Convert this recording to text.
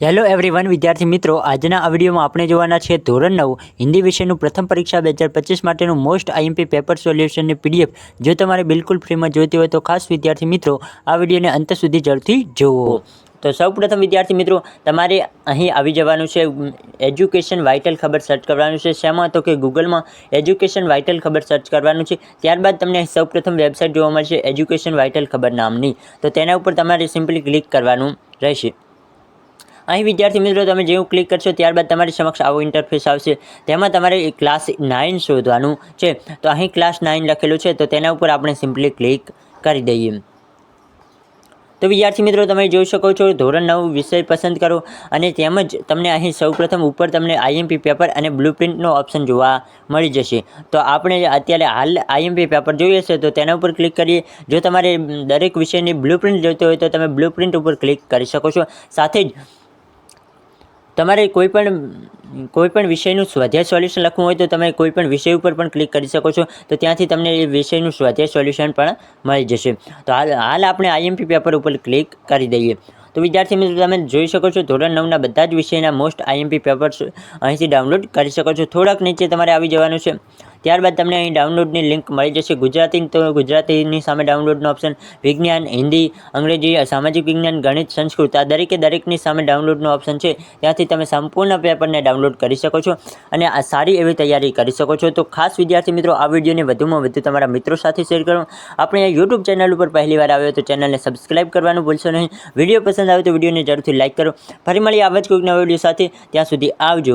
Hello everyone વિદ્યાર્થી મિત્રો, આજના આ વિડીયોમાં આપણે જોવાના છે ધોરણ 9 હિન્દી વિષયનું પ્રથમ પરીક્ષા 2025 માટેનું મોસ્ટ આઈએમપી પેપર સોલ્યુશનની પીડીએફ જો તમારે બિલકુલ ફ્રીમાં જોઈતી હોય તો ખાસ વિદ્યાર્થી મિત્રો આ વિડીયોને અંત સુધી જરૂરથી જુઓ. તો સૌપ્રથમ વિદ્યાર્થી મિત્રો, તમારે અહીં આવી જવાનું છે, એજ્યુકેશન વાઇટલ ખબર સર્ચ કરવાનું છે. શેમાં? તો કે ગૂગલમાં એજ્યુકેશન વાઇટલ ખબર સર્ચ કરવાનું છે. ત્યારબાદ તમને સૌપ્રથમ વેબસાઇટ જોવા મળશે એજ્યુકેશન વાઇટલ ખબર નામની. તો તેના ઉપર તમારે સિમ્પલી ક્લિક કરવાનું રહેશે. અહીં વિદ્યાર્થી મિત્રો તમે જેવું ક્લિક કરશો ત્યારબાદ તમારી સમક્ષ આવો ઇન્ટરફેસ આવશે. તેમાં તમારે ક્લાસ 9 શોધવાનું છે. તો અહીં ક્લાસ 9 લખેલું છે, તો તેના ઉપર આપણે સિમ્પલી ક્લિક કરી દઈએ. તો વિદ્યાર્થી મિત્રો તમે જોઈ શકો છો, ધોરણ 9 વિષય પસંદ કરો અને તેમજ તમને અહીં સૌપ્રથમ ઉપર તમને આઈએમપી પેપર અને બ્લુપ્રિન્ટનો ઓપ્શન જોવા મળી જશે. તો આપણે અત્યારે હાલ આઈએમપી પેપર જોઈએ છે, તો તેના ઉપર ક્લિક કરીએ. જો તમારે દરેક વિષયની બ્લુપ્રિન્ટ જોઈતી હોય તો તમે બ્લુપ્રિન્ટ ઉપર ક્લિક કરી શકો છો. સાથે જ તમારે કોઈપણ વિષયનું સ્વાધ્યાય સોલ્યુશન લખવું હોય તો તમે કોઈપણ વિષય ઉપર પણ ક્લિક કરી શકો છો. તો ત્યાંથી તમને એ વિષયનું સ્વાધ્યાય સોલ્યુશન પણ મળી જશે. તો હાલ આપણે આઈએમપી પેપર ઉપર ક્લિક કરી દઈએ. તો વિદ્યાર્થી મિત્રો તમે જોઈ શકો છો, ધોરણ 9ના બધા જ વિષયના મોસ્ટ આઈએમપી પેપર્સ અહીંથી ડાઉનલોડ કરી શકો છો. થોડાક નીચે તમારે આવી જવાનું છે. ત્યારબાદ તમને અહીં ડાઉનલોડની લિંક મળી જશે. ગુજરાતી તો ગુજરાતીની સામે ડાઉનલોડનો ઓપ્શન, વિજ્ઞાન, હિન્દી, અંગ્રેજી, સામાજિક વિજ્ઞાન, ગણિત, સંસ્કૃત આ દરેકની સામે ડાઉનલોડનો ઓપ્શન છે. ત્યાંથી તમે સંપૂર્ણ પેપરને ડાઉનલોડ કરી શકો છો અને આ સારી એવી તૈયારી કરી શકો છો. તો ખાસ વિદ્યાર્થી મિત્રો આ વિડીયોને વધુમાં વધુ તમારા મિત્રો સાથે શેર કરો. આપણે યુટ્યુબ ચેનલ ઉપર પહેલીવાર આવ્યો તો ચેનલને સબસ્ક્રાઈબ કરવાનું ભૂલશો નહીં. વિડીયો પસંદ આવે તો વિડીયોને જરૂરથી લાઇક કરો. ફરી મળીએ આવા જ કોઈક નવા વિડીયો સાથે. ત્યાં સુધી આવજો.